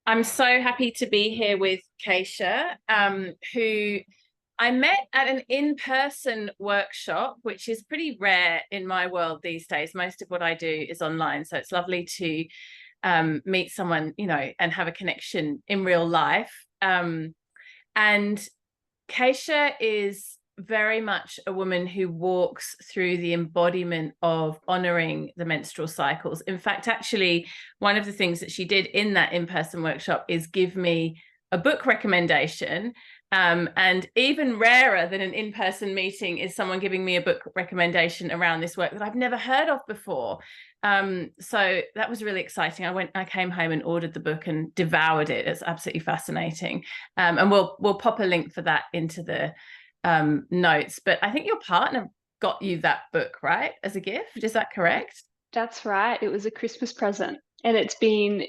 I'm so happy to be here with Keisha, who I met at an in-person workshop, which is pretty rare in my world these days. Most of what I do is online, so it's lovely to meet someone, and have a connection in real life. And Keisha is very much a woman who walks through the embodiment of honoring the menstrual cycles. In fact, actually, one of the things that she did in that in-person workshop is give me a book recommendation. And even rarer than an in-person meeting is someone giving me a book recommendation around this work that I've never heard of before. So that was really exciting. I came home and ordered the book and devoured it. It's absolutely fascinating. And we'll pop a link for that into the notes. But I think your partner got you that book, right, as a gift. Is that correct? That's right. It was a Christmas present. And it's been,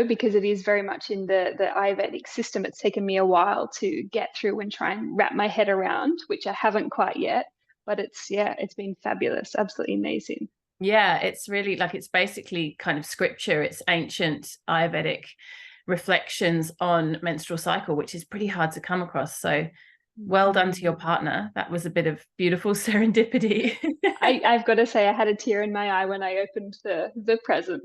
because it is very much in the Ayurvedic system, it's taken me a while to get through and try and wrap my head around, which I haven't quite yet. But it's been fabulous, absolutely amazing. Yeah, it's really like it's basically kind of scripture. It's ancient Ayurvedic reflections on menstrual cycle, which is pretty hard to come across. So well done to your Mhm. partner. That was a bit of beautiful serendipity. I've got to say, I had a tear in my eye when I opened the present.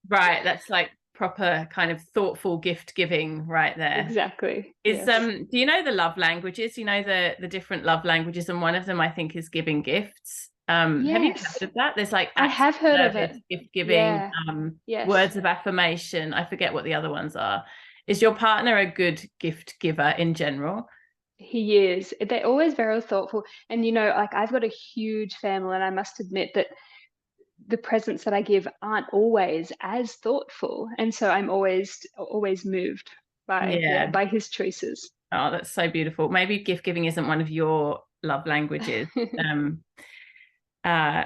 Right, that's like proper kind of thoughtful gift giving right there. Exactly. Is Yes. do you know the love languages? You know the different love languages, and one of them I think is giving gifts. Have you Yes. heard of that? There's like I acts have of heard of it. service, gift giving, Yeah. Yes. words of affirmation. I forget what the other ones are. Is your partner a good gift giver in general? He is. They're always very thoughtful. And like I've got a huge family, and I must admit that the presents that I give aren't always as thoughtful. And so I'm always moved by, yeah, Yeah. by his choices. Oh, that's so beautiful. Maybe gift giving isn't one of your love languages. Um, uh,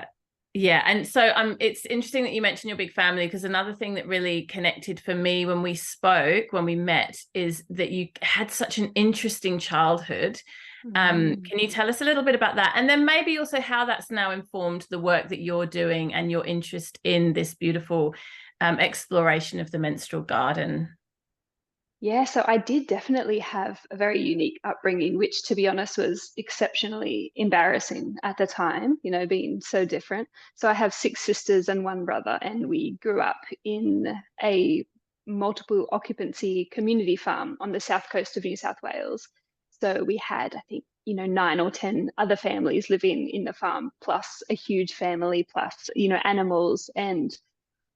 yeah, and so it's interesting that you mentioned your big family, because another thing that really connected for me when we spoke, when we met, is that you had such an interesting childhood. Mm. Can you tell us a little bit about that? And then maybe also how that's now informed the work that you're doing and your interest in this beautiful exploration of the menstrual garden. Yeah, so I did definitely have a very unique upbringing, which, to be honest, was exceptionally embarrassing at the time, being so different. So I have six sisters and one brother, and we grew up in a multiple occupancy community farm on the south coast of New South Wales. So we had, I think, nine or 10 other families living in the farm, plus a huge family, plus, animals. And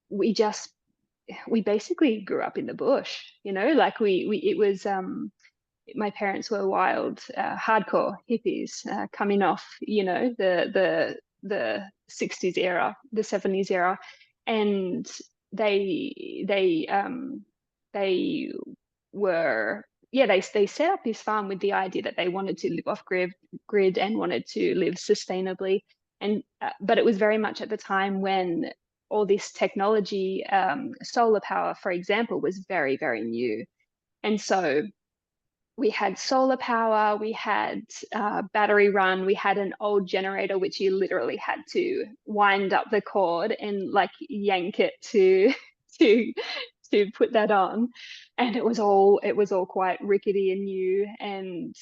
we just we basically grew up in the bush, like we it was my parents were wild, hardcore hippies, coming off, the 60s era, the 70s era. And they were, yeah, they set up this farm with the idea that they wanted to live off grid and wanted to live sustainably. And but it was very much at the time when all this technology, solar power, for example, was very, very new. And so we had solar power, we had battery run, we had an old generator which you literally had to wind up the cord and like yank it to to to put that on. And it was all quite rickety and new. And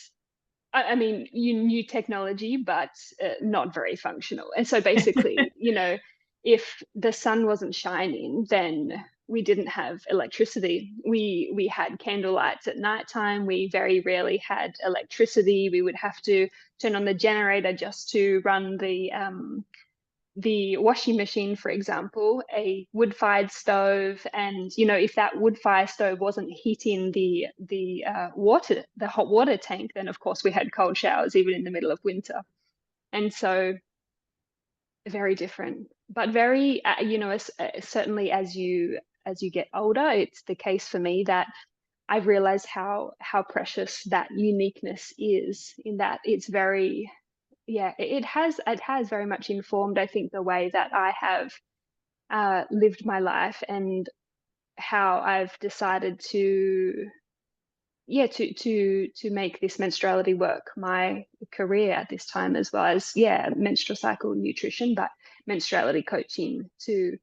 I mean, you new technology, but not very functional. And so basically, if the sun wasn't shining, then we didn't have electricity. We had candle lights at nighttime. We very rarely had electricity. We would have to turn on the generator just to run the washing machine, for example, a wood-fired stove. And if that wood-fired stove wasn't heating the hot water tank, then of course we had cold showers even in the middle of winter. And so very different, but very, certainly as you get older, it's the case for me that I've realized how precious that uniqueness is, in that it's very, yeah, it has very much informed, I think, the way that I have lived my life, and how I've decided to, yeah, to make this menstruality work my career at this time, as well as, yeah, menstrual cycle nutrition, but menstruality coaching too.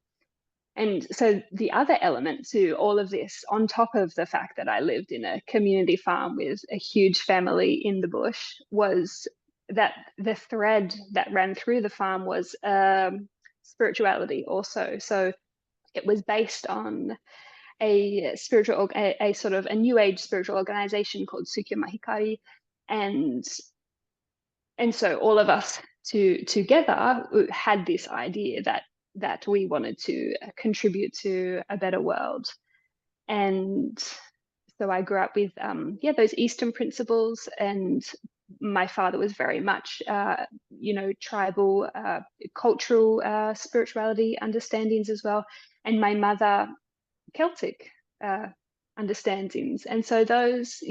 And so the other element to all of this, on top of the fact that I lived in a community farm with a huge family in the bush, was that the thread that ran through the farm was spirituality also. So it was based on a spiritual, a sort of a new age spiritual organization called Sukya Mahikari. And so all of us together had this idea that we wanted to contribute to a better world. And so I grew up with those Eastern principles, and my father was very much tribal, cultural spirituality understandings as well, and my mother Celtic understandings. And so those,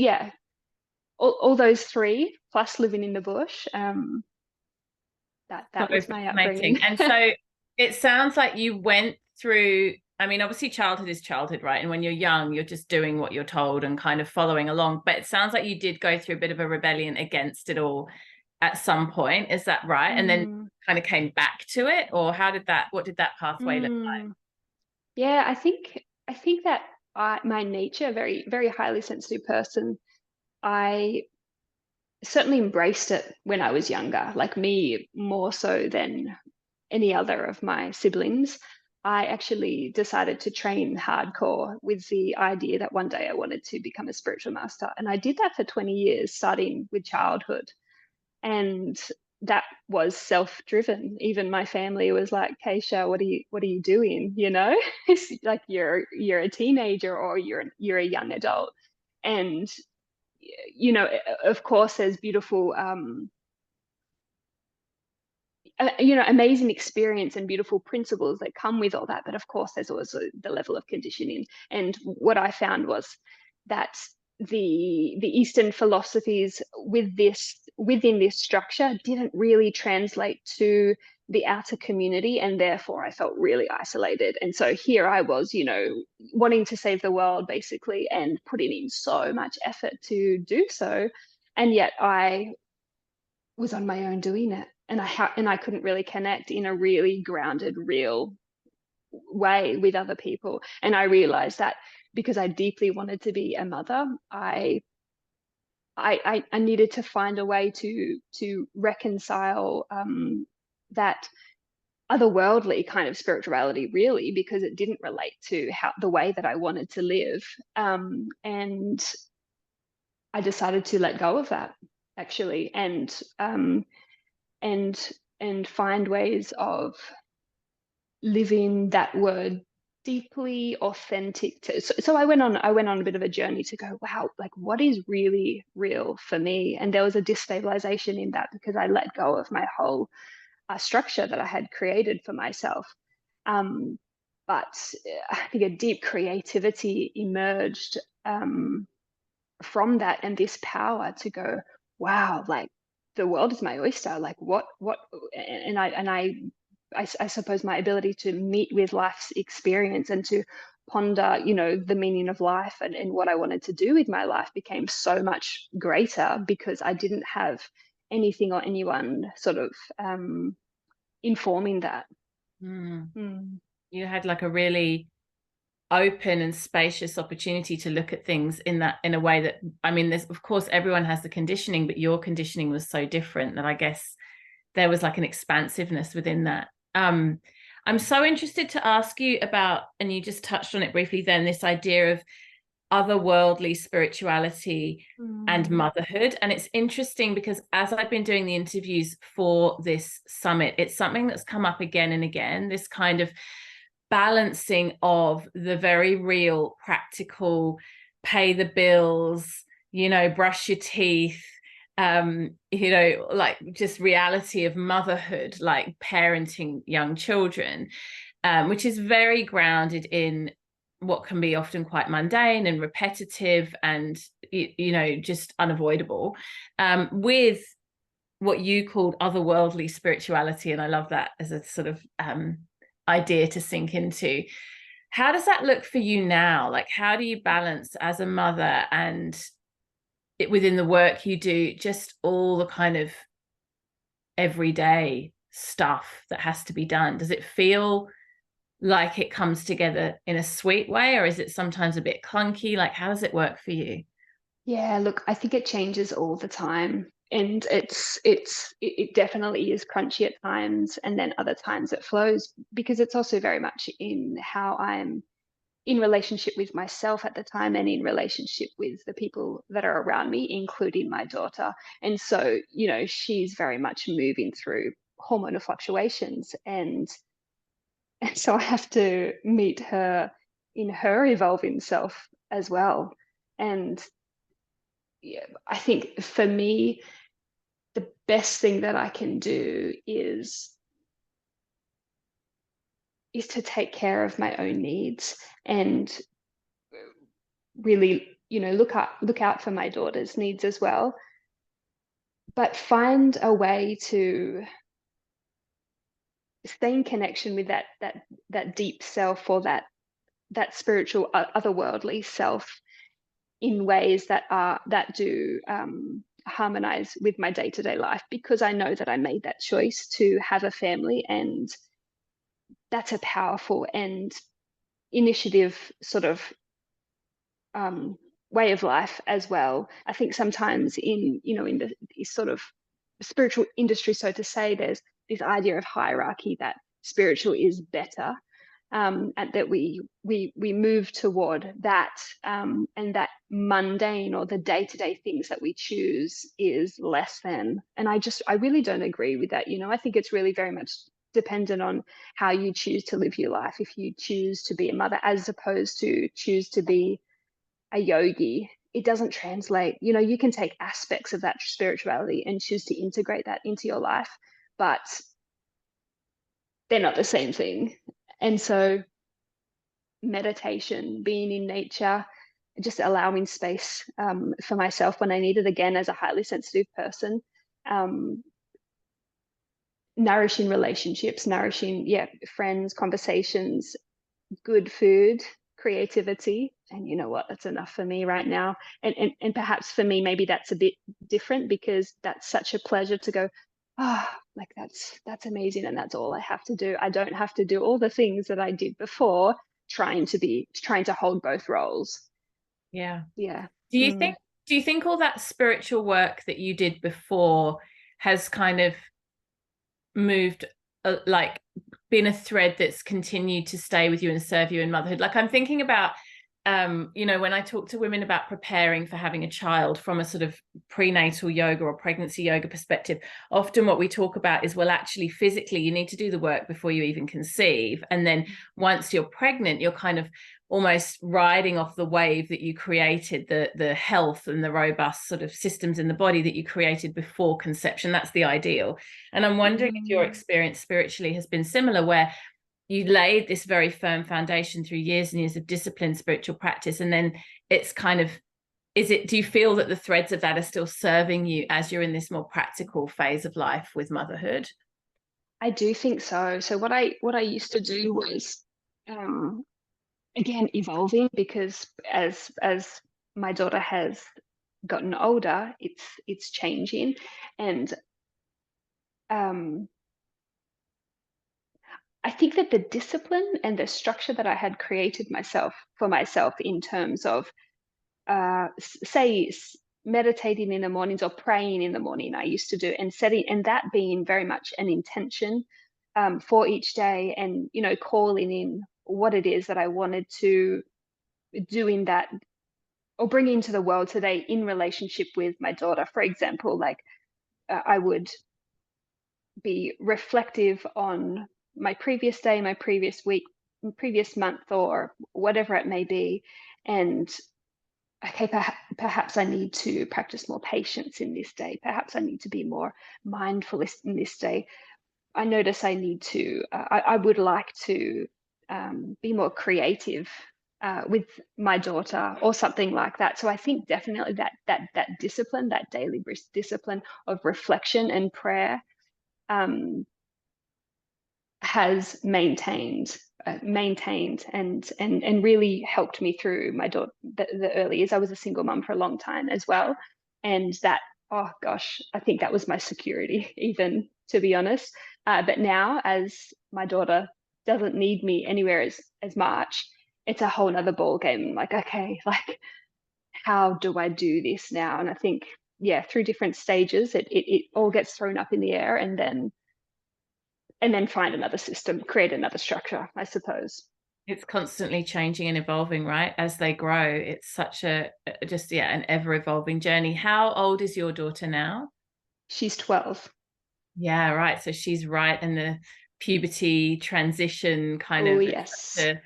all those three plus living in the bush, that was my upbringing. And so it sounds like you went through, I mean, obviously childhood is childhood, right? And when you're young, you're just doing what you're told and kind of following along. But it sounds like you did go through a bit of a rebellion against it all at some point. Is that right? And then kind of came back to it? Or what did that pathway look like? Yeah, I think that my nature, very, very highly sensitive person, I certainly embraced it when I was younger, like me more so than any other of my siblings. I actually decided to train hardcore with the idea that one day I wanted to become a spiritual master. And I did that for 20 years, starting with childhood. And that was self-driven. Even my family was like, Keisha, what are you doing? You know, it's like you're a teenager or you're a young adult. And of course there's beautiful amazing experience and beautiful principles that come with all that, but of course there's also the level of conditioning. And what I found was that the Eastern philosophies within this structure didn't really translate to the outer community, and therefore I felt really isolated. And so here I was, wanting to save the world basically, and putting in so much effort to do so, and yet I was on my own doing it, and I couldn't really connect in a really grounded, real way with other people. And I realized that because I deeply wanted to be a mother, I needed to find a way to reconcile that otherworldly kind of spirituality, really, because it didn't relate to the way that I wanted to live. And I decided to let go of that, actually, and find ways of living that word deeply authentic to. So I went on a bit of a journey to go, wow, like what is really real for me? And there was a destabilization in that because I let go of my whole structure that I had created for myself. But I think a deep creativity emerged from that, and this power to go, wow, like the world is my oyster. Like what, and I suppose my ability to meet with life's experience and to ponder, the meaning of life and what I wanted to do with my life became so much greater because I didn't have anything or anyone sort of informing that. You had like a really open and spacious opportunity to look at things in a way that, I mean, there's, of course, everyone has the conditioning, but your conditioning was so different that I guess there was like an expansiveness within that. I'm so interested to ask you about, and you just touched on it briefly then, this idea of otherworldly spirituality and motherhood. And it's interesting because as I've been doing the interviews for this summit, it's something that's come up again and again, this kind of balancing of the very real, practical, pay the bills, brush your teeth, like just reality of motherhood, like parenting young children, which is very grounded in what can be often quite mundane and repetitive and, just unavoidable, with what you called otherworldly spirituality. And I love that as a sort of idea to sink into. How does that look for you now? Like, how do you balance as a mother and within the work you do, just all the kind of everyday stuff that has to be done? Does it feel like it comes together in a sweet way, or is it sometimes a bit clunky? Like, how does it work for you? Yeah, look, I think it changes all the time. And it definitely is crunchy at times, and then other times it flows, because it's also very much in how I'm in relationship with myself at the time, and in relationship with the people that are around me, including my daughter. And so, she's very much moving through hormonal fluctuations, and so I have to meet her in her evolving self as well. And yeah, I think for me, the best thing that I can do is to take care of my own needs, and really, look out for my daughter's needs as well, but find a way to stay in connection with that deep self, or that spiritual, otherworldly self, in ways that do harmonize with my day-to-day life, because I know that I made that choice to have a family, and that's a powerful and initiative sort of way of life as well. I think sometimes in the sort of spiritual industry, so to say, there's this idea of hierarchy, that spiritual is better, and that we move toward that, and that mundane, or the day-to-day things that we choose, is less than. And I really don't agree with that. I think it's really very much dependent on how you choose to live your life. If you choose to be a mother, as opposed to choose to be a yogi, it doesn't translate. You can take aspects of that spirituality and choose to integrate that into your life, but they're not the same thing. And so meditation, being in nature, just allowing space for myself when I need it, again, as a highly sensitive person, nourishing relationships, nourishing, friends, conversations, good food, creativity. And you know what, that's enough for me right now. And perhaps for me, maybe that's a bit different, because that's such a pleasure to go, like that's amazing, and that's all I have to do. I don't have to do all the things that I did before, trying to hold both roles. Yeah. Yeah. Do you Mm. think do you think all that spiritual work that you did before has kind of moved, like, been a thread that's continued to stay with you and serve you in motherhood? Like, I'm thinking about when I talk to women about preparing for having a child from a sort of prenatal yoga or pregnancy yoga perspective, often what we talk about is, well, actually, physically, you need to do the work before you even conceive. And then once you're pregnant, you're kind of almost riding off the wave that you created, the health and the robust sort of systems in the body that you created before conception. That's the ideal. And I'm wondering if your experience spiritually has been similar, where you laid this very firm foundation through years and years of disciplined spiritual practice, and then it's kind of, do you feel that the threads of that are still serving you as you're in this more practical phase of life with motherhood? I do think so. So what I used to do was, again, evolving, because as my daughter has gotten older, it's changing. And I think that the discipline and the structure that I had created for myself, in terms of, say, meditating in the mornings or praying in the morning, I used to do, and setting, and that being very much an intention for each day, and calling in what it is that I wanted to do in that, or bring into the world today, in relationship with my daughter. For example, like, I would be reflective on my previous day, my previous week, previous month, or whatever it may be. And okay, perhaps I need to practice more patience in this day. Perhaps I need to be more mindful in this day. I notice I need to, I would like to be more creative with my daughter, or something like that. So I think definitely that discipline, that daily discipline of reflection and prayer, has maintained and really helped me through my daughter, the early years. I was a single mum for a long time as well, and that, oh gosh, I think that was my security, even, to be honest. But now, as my daughter doesn't need me anywhere as much, it's a whole nother ball game. Like, okay, like how do I do this now? And I think, yeah, through different stages, it all gets thrown up in the air, and then find another system, create another structure, I suppose. It's constantly changing and evolving, right? As they grow, it's such just, yeah, an ever evolving journey. How old is your daughter now? She's 12. Yeah, right. So she's right in the puberty transition kind Oh, of, it's yes. such a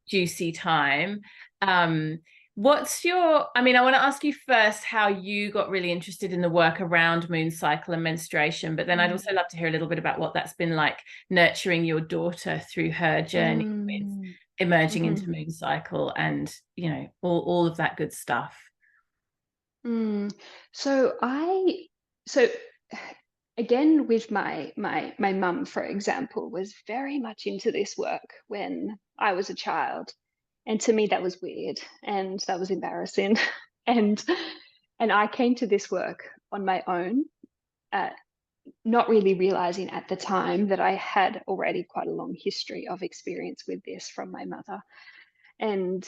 juicy time. Um, what's your, I mean, I want to ask you first how you got really interested in the work around moon cycle and menstruation, but then I'd also love to hear a little bit about what that's been like nurturing your daughter through her journey with Mm. emerging Mm-hmm. into moon cycle and, you know, all of that good stuff. Mm. So so again, with my mum, for example, was very much into this work when I was a child. And to me that was weird and that was embarrassing. and and I came to this work on my own, uh, not really realizing at the time that I had already quite a long history of experience with this from my mother. And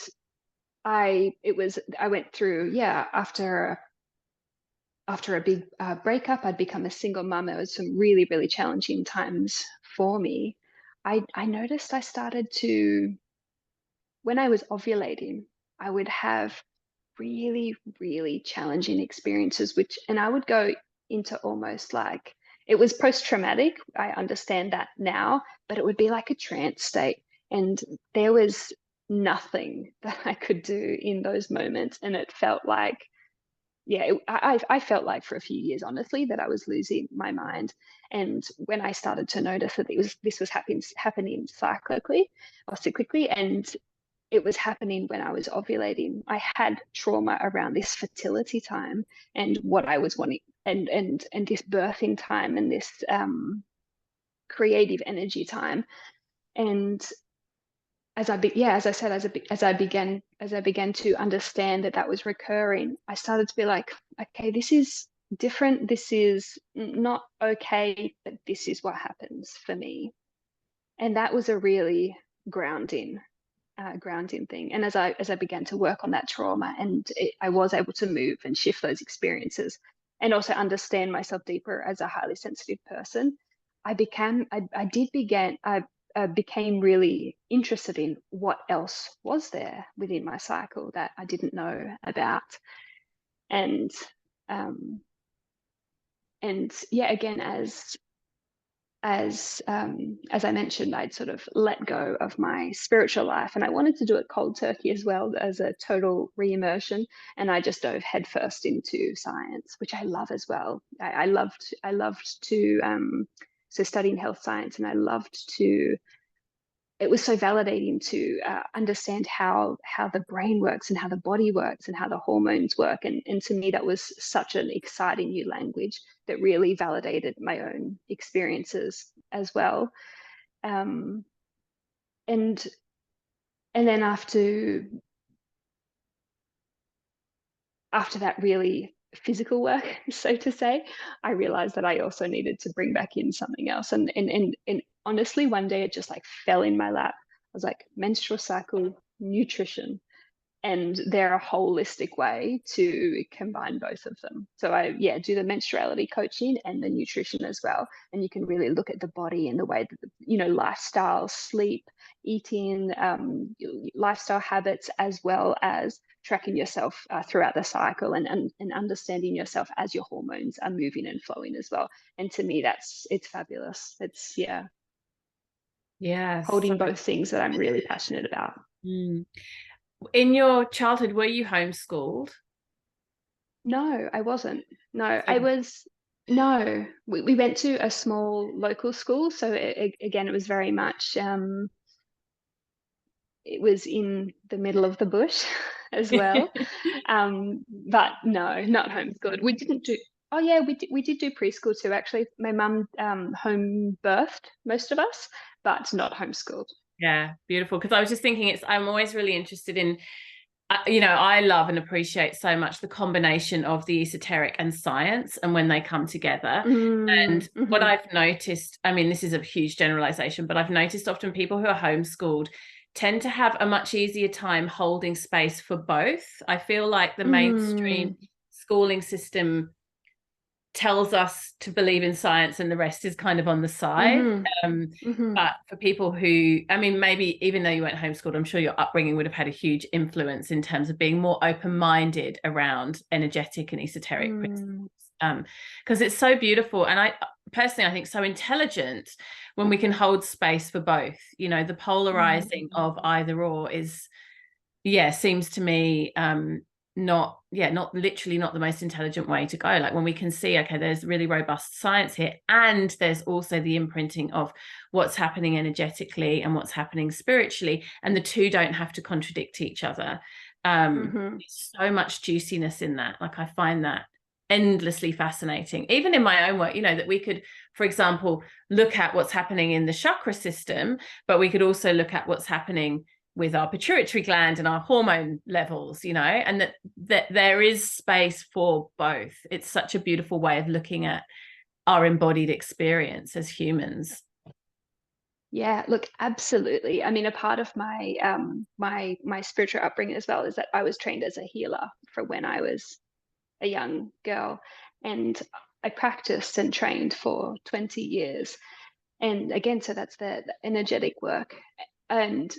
I went through, yeah, after a big breakup, I'd become a single mum. It was some really, really challenging times for me. I noticed I started to, when I was ovulating, I would have really, really challenging experiences, and I would go into almost like, it was post traumatic. I understand that now, but it would be like a trance state. And there was nothing that I could do in those moments. And it felt like, yeah, I felt like for a few years, honestly, that I was losing my mind. And when I started to notice that this was happening cyclically or cyclically, and it was happening when I was ovulating, I had trauma around this fertility time and what I was wanting, and this birthing time and this creative energy time. And as I said, as I began to understand that that was recurring, I started to be like, okay, this is different. This is not okay, but this is what happens for me. And that was a really grounding, grounding thing. And as I began to work on that trauma, and I was able to move and shift those experiences, and also understand myself deeper as a highly sensitive person, I became really interested in what else was there within my cycle that I didn't know about. And yeah, again, as I mentioned, I'd sort of let go of my spiritual life, and I wanted to do it cold turkey as well, as a total re-immersion. And I just dove headfirst into science, which I love as well. I loved to so studying health science, and I loved to. It was so validating to understand how the brain works and how the body works and how the hormones work. And to me, that was such an exciting new language that really validated my own experiences as well. Um, and and then after that really physical work, so to say, I realized that I also needed to bring back in something else. And honestly, one day it just like fell in my lap. I was like, menstrual cycle, nutrition, and they're a holistic way to combine both of them. So I, yeah, do the menstruality coaching and the nutrition as well, and you can really look at the body and the way that lifestyle, sleep, eating, lifestyle habits, as well as tracking yourself throughout the cycle, and understanding yourself as your hormones are moving and flowing as well. And to me, it's fabulous. It's, yeah, Yes. holding both things that I'm really passionate about. Mm. In your childhood, were you homeschooled? No, I wasn't. No, So, no, we went to a small local school. So again, it was very much, it was in the middle of the bush as well. But no, not homeschooled. We didn't do, oh yeah, we did do preschool too, actually. My mum home birthed most of us, but not homeschooled. yeah, beautiful. Because I was just thinking, I'm always really interested in I love and appreciate so much the combination of the esoteric and science, and when they come together. And what I've noticed, I mean, this is a huge generalization, but I've noticed often people who are homeschooled tend to have a much easier time holding space for both. I feel like the mainstream schooling system tells us to believe in science and the rest is kind of on the side. But for people who, I mean, maybe even though you weren't homeschooled, I'm sure your upbringing would have had a huge influence in terms of being more open-minded around energetic and esoteric principles. Because it's so beautiful. And I personally, I think so intelligent when we can hold space for both. The polarizing of either or is, seems to me not literally not the most intelligent way to go. Like when we can see, okay, there's really robust science here, and there's also the imprinting of what's happening energetically and what's happening spiritually, and the two don't have to contradict each other. There's so much juiciness in that. Like I find that endlessly fascinating, even in my own work, that we could, for example, look at what's happening in the chakra system, but we could also look at what's happening with our pituitary gland and our hormone levels, and that there is space for both. It's such a beautiful way of looking at our embodied experience as humans. Yeah, look, absolutely. I mean, a part of my my spiritual upbringing as well is that I was trained as a healer for when I was a young girl, and I practiced and trained for 20 years. And again, so that's the energetic work. And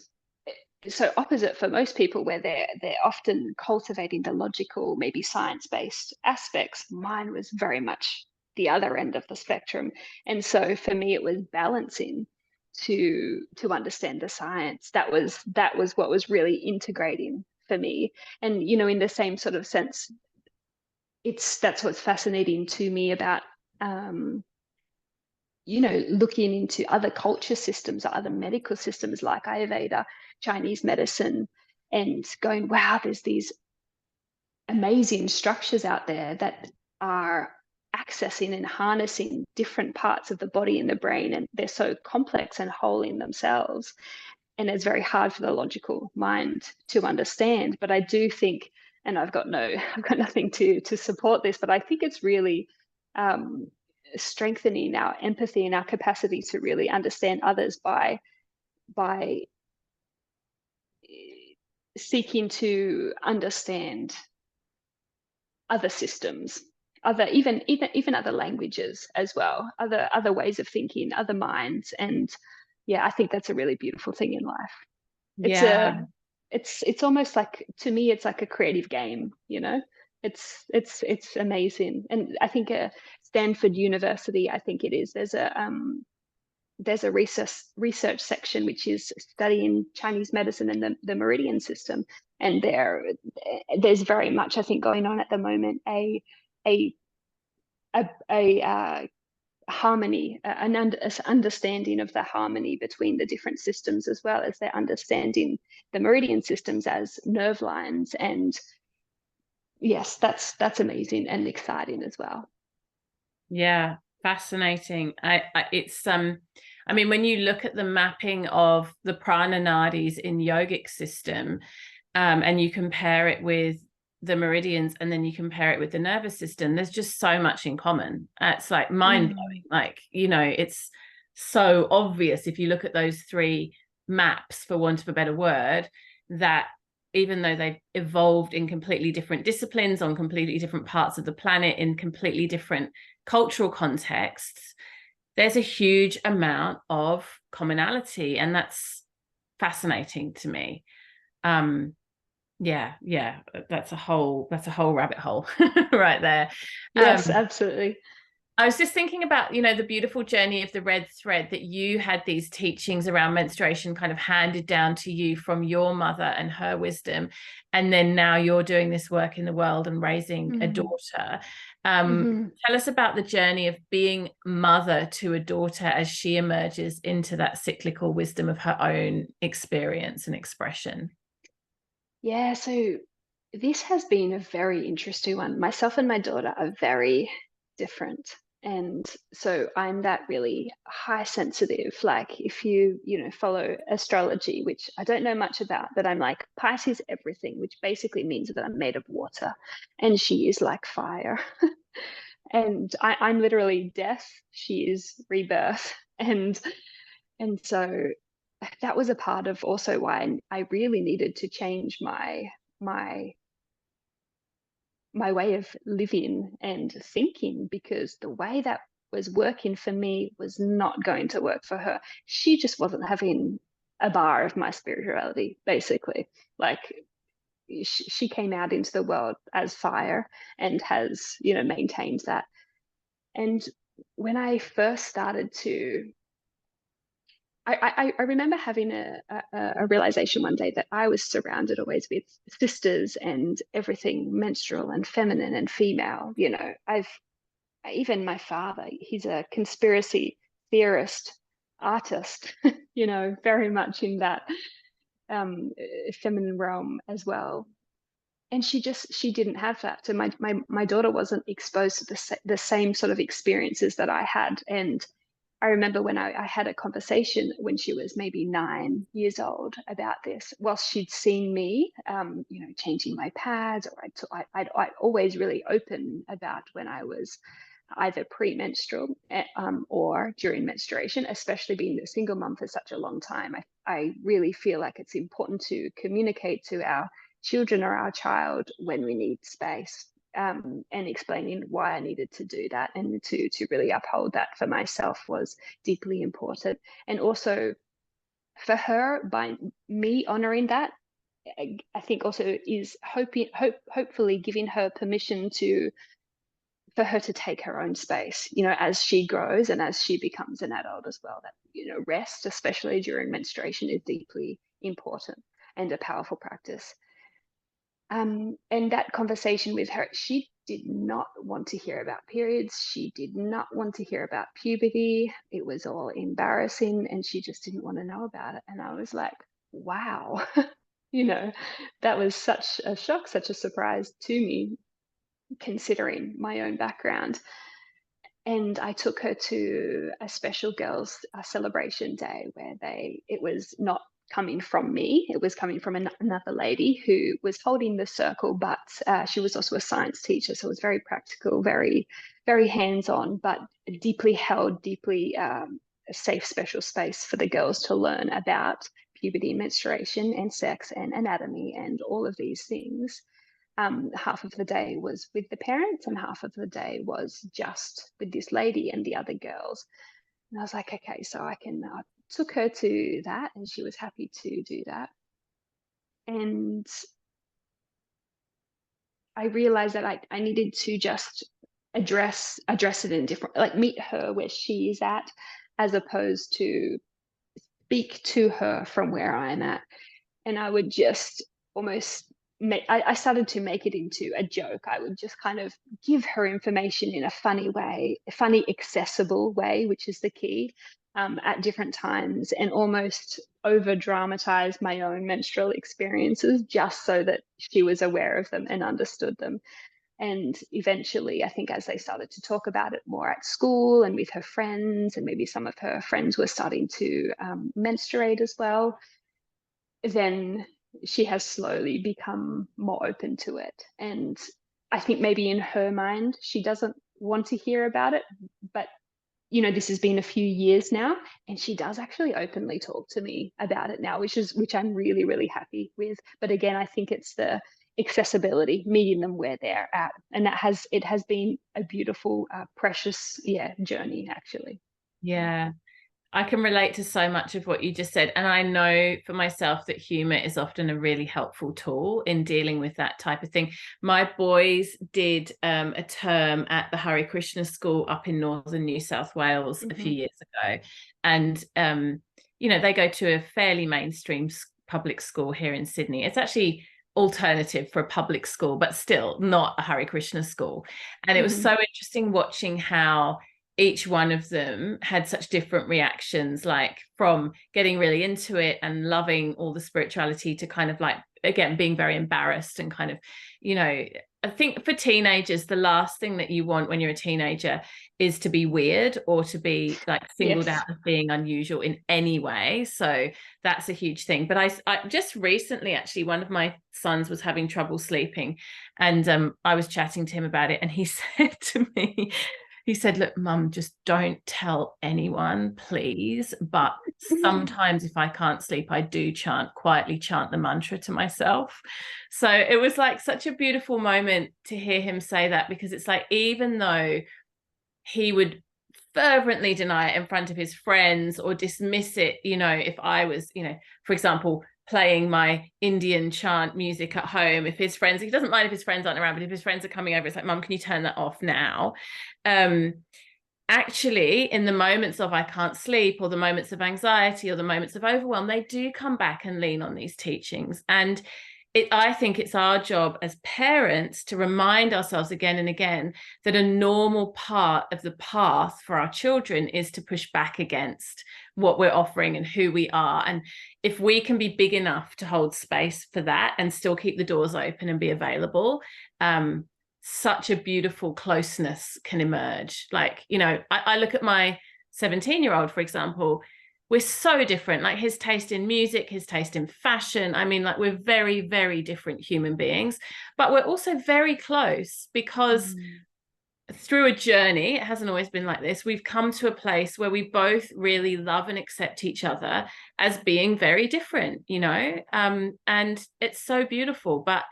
so opposite for most people, where they're often cultivating the logical, maybe science-based aspects, mine was very much the other end of the spectrum. And so for me, it was balancing to understand the science. That was what was really integrating for me. And in the same sort of sense, that's what's fascinating to me about looking into other culture systems or other medical systems like Ayurveda, Chinese medicine, and going, wow, there's these amazing structures out there that are accessing and harnessing different parts of the body and the brain, and they're so complex and whole in themselves. And it's very hard for the logical mind to understand. But I do think, and I've got nothing to support this, but I think it's really strengthening our empathy and our capacity to really understand others by seeking to understand other systems, even other languages as well, other ways of thinking, other minds. And I think that's a really beautiful thing in life. It's almost like, to me, it's like a creative game. It's amazing. And I think Stanford University, I think it is, there's a research section which is studying Chinese medicine and the meridian system, and there's very much, I think, going on at the moment, a harmony, an understanding of the harmony between the different systems, as well as they're understanding the meridian systems as nerve lines. And yes, that's amazing and exciting as well. Yeah, fascinating. I mean, when you look at the mapping of the prana nadis in yogic system, and you compare it with the meridians, and then you compare it with the nervous system, there's just so much in common. It's like mind-blowing. Like, it's so obvious if you look at those three maps, for want of a better word, that even though they've evolved in completely different disciplines on completely different parts of the planet in completely different cultural contexts, there's a huge amount of commonality, and that's fascinating to me. That's a whole rabbit hole right there. Yes, absolutely. I was just thinking about, the beautiful journey of the red thread, that you had these teachings around menstruation kind of handed down to you from your mother and her wisdom. And then now you're doing this work in the world and raising a daughter. Tell us about the journey of being mother to a daughter as she emerges into that cyclical wisdom of her own experience and expression. Yeah, so this has been a very interesting one. Myself and my daughter are very different. And so I'm that really high sensitive, like if you follow astrology, which I don't know much about, but I'm like Pisces everything, which basically means that I'm made of water, and she is like fire. And I'm literally death, she is rebirth. And so that was a part of also why I really needed to change my way of living and thinking, because the way that was working for me was not going to work for her. She just wasn't having a bar of my spirituality, basically. Like she came out into the world as fire and has, maintained that. And when I first started to I remember having a realization one day that I was surrounded always with sisters and everything menstrual and feminine and female. Even my father, he's a conspiracy theorist, artist, very much in that feminine realm as well. And she didn't have that. So my daughter wasn't exposed to the same sort of experiences that I had. And I remember when I had a conversation when she was maybe 9 years old about this, whilst she'd seen me, changing my pads, or I'd always really open about when I was either premenstrual or during menstruation, especially being a single mum for such a long time. I really feel like it's important to communicate to our children or our child when we need space, and explaining why I needed to do that, and to really uphold that for myself was deeply important. And also for her, by me honoring that, I think also is hopefully giving her permission for her to take her own space, as she grows and as she becomes an adult as well. That, rest, especially during menstruation, is deeply important and a powerful practice. And that conversation with her, she did not want to hear about periods. She did not want to hear about puberty. It was all embarrassing, and she just didn't want to know about it. And I was like, wow, that was such a shock, such a surprise to me, considering my own background. And I took her to a special girls celebration day where it was not coming from me, it was coming from another lady who was holding the circle, but she was also a science teacher, so it was very practical, very, very hands-on, but deeply held, deeply a safe, special space for the girls to learn about puberty, menstruation, and sex, and anatomy, and all of these things. Half of the day was with the parents, and half of the day was just with this lady and the other girls. And I was like, okay, so I took her to that, and she was happy to do that. And I realized that I needed to just address it in different, like meet her where she is at, as opposed to speak to her from where I'm at. And I would just almost I started to make it into a joke. I would just kind of give her information in a funny way, a funny, accessible way, which is the key, at different times, and almost over dramatize my own menstrual experiences just so that she was aware of them and understood them. And eventually, I think as they started to talk about it more at school and with her friends, and maybe some of her friends were starting to menstruate as well, then she has slowly become more open to it. And I think maybe in her mind, she doesn't want to hear about it, but this has been a few years now, and she does actually openly talk to me about it now, which I'm really, really happy with. But again, I think it's the accessibility, meeting them where they're at, and it has been a beautiful, precious, journey actually. Yeah. I can relate to so much of what you just said. And I know for myself that humor is often a really helpful tool in dealing with that type of thing. My boys did a term at the Hare Krishna school up in northern New South Wales a few years ago. And, they go to a fairly mainstream public school here in Sydney. It's actually alternative for a public school, but still not a Hare Krishna school. And it was so interesting watching how each one of them had such different reactions, like from getting really into it and loving all the spirituality to kind of like again, being very embarrassed and kind of, you know, I think for teenagers, the last thing that you want when you're a teenager is to be weird or to be like singled Yes. out as being unusual in any way. So that's a huge thing. But I just recently, actually, one of my sons was having trouble sleeping, and I was chatting to him about it, and he said to me, he said, look, Mum, just don't tell anyone, please. But sometimes if I can't sleep, I do quietly chant the mantra to myself. So it was like such a beautiful moment to hear him say that, because it's like, even though he would fervently deny it in front of his friends or dismiss it, you know, if I was, you know, for example, playing my Indian chant music at home, if his friends, he doesn't mind if his friends aren't around, but if his friends are coming over, it's like, Mum, can you turn that off now? Actually, in the moments of I can't sleep, or the moments of anxiety, or the moments of overwhelm, they do come back and lean on these teachings. And I think it's our job as parents to remind ourselves again and again that a normal part of the path for our children is to push back against what we're offering and who we are. And if we can be big enough to hold space for that and still keep the doors open and be available, such a beautiful closeness can emerge. Like, you know, I look at my 17-year-old, for example. We're so different, like his taste in music, his taste in fashion. I mean, like, we're very, very different human beings, but we're also very close because through a journey, it hasn't always been like this. We've come to a place where we both really love and accept each other as being very different, you know, and it's so beautiful. But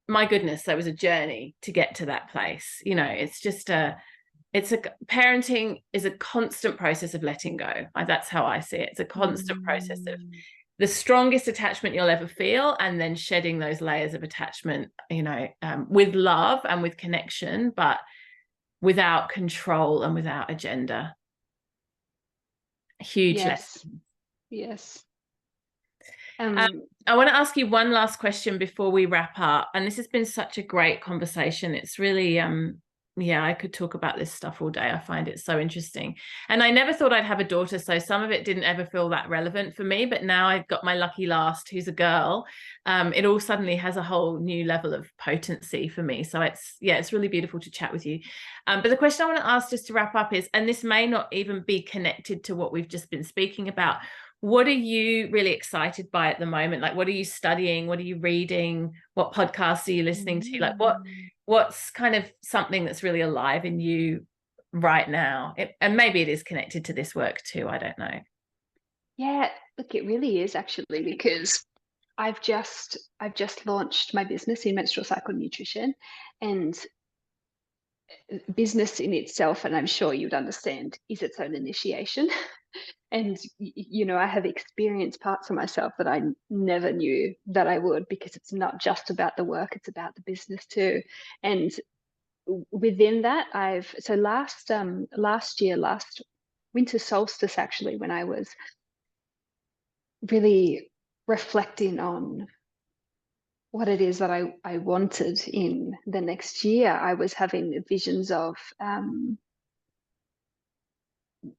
my goodness, there was a journey to get to that place. You know, it's just parenting is a constant process of letting go. That's how I see it. It's a constant process of the strongest attachment you'll ever feel, and then shedding those layers of attachment, you know, with love and with connection, but without control and without agenda. Huge lesson. Yes. I want to ask you one last question before we wrap up. And this has been such a great conversation. It's really, yeah, I could talk about this stuff all day. I find it so interesting. And I never thought I'd have a daughter, so some of it didn't ever feel that relevant for me. But now I've got my lucky last, who's a girl. It all suddenly has a whole new level of potency for me. So it's really beautiful to chat with you. But the question I want to ask just to wrap up is, and this may not even be connected to what we've just been speaking about, what are you really excited by at the moment? Like, what are you studying? What are you reading? What podcasts are you listening to? Like, what's kind of something that's really alive in you right now? And maybe it is connected to this work too. I don't know. Yeah, look, it really is actually, because I've just launched my business in menstrual cycle nutrition, and business in itself, and I'm sure you'd understand, is its own initiation. And you know, I have experienced parts of myself that I never knew that I would, because it's not just about the work, it's about the business too. And within that, last winter solstice, actually, when I was really reflecting on what it is that I wanted in the next year, I was having visions of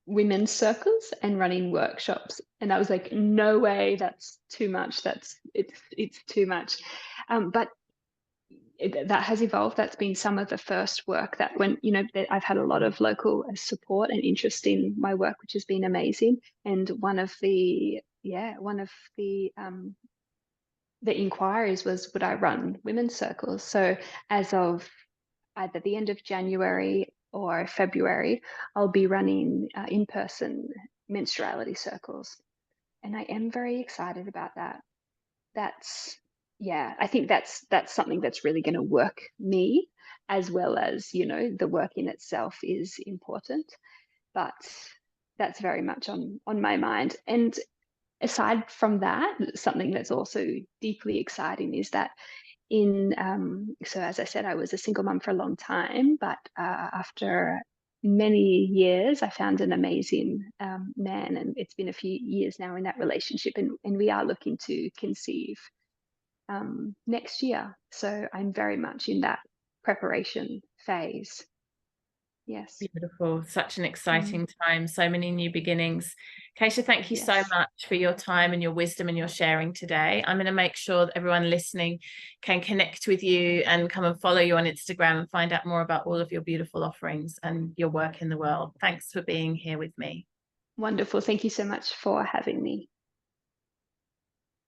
women's circles and running workshops, and I was like, no way, that's too much, it's too much. But that has evolved. That's been some of the first work that, when, you know, that I've had a lot of local support and interest in my work, which has been amazing. And one of the inquiries was, would I run women's circles? So as of either the end of January or February, I'll be running in-person menstruality circles. And I am very excited about that. I think that's something that's really going to work me, as well as, you know, the work in itself is important. But that's very much on my mind. And aside from that, something that's also deeply exciting is that so as I said, I was a single mum for a long time, but after many years, I found an amazing man, and it's been a few years now in that relationship, and we are looking to conceive next year. So I'm very much in that preparation phase. Yes. Beautiful. Such an exciting time. So many new beginnings. Keisha, thank you so Yes. much for your time and your wisdom and your sharing today. I'm going to make sure that everyone listening can connect with you and come and follow you on Instagram and find out more about all of your beautiful offerings and your work in the world. Thanks for being here with me. Wonderful. Thank you so much for having me.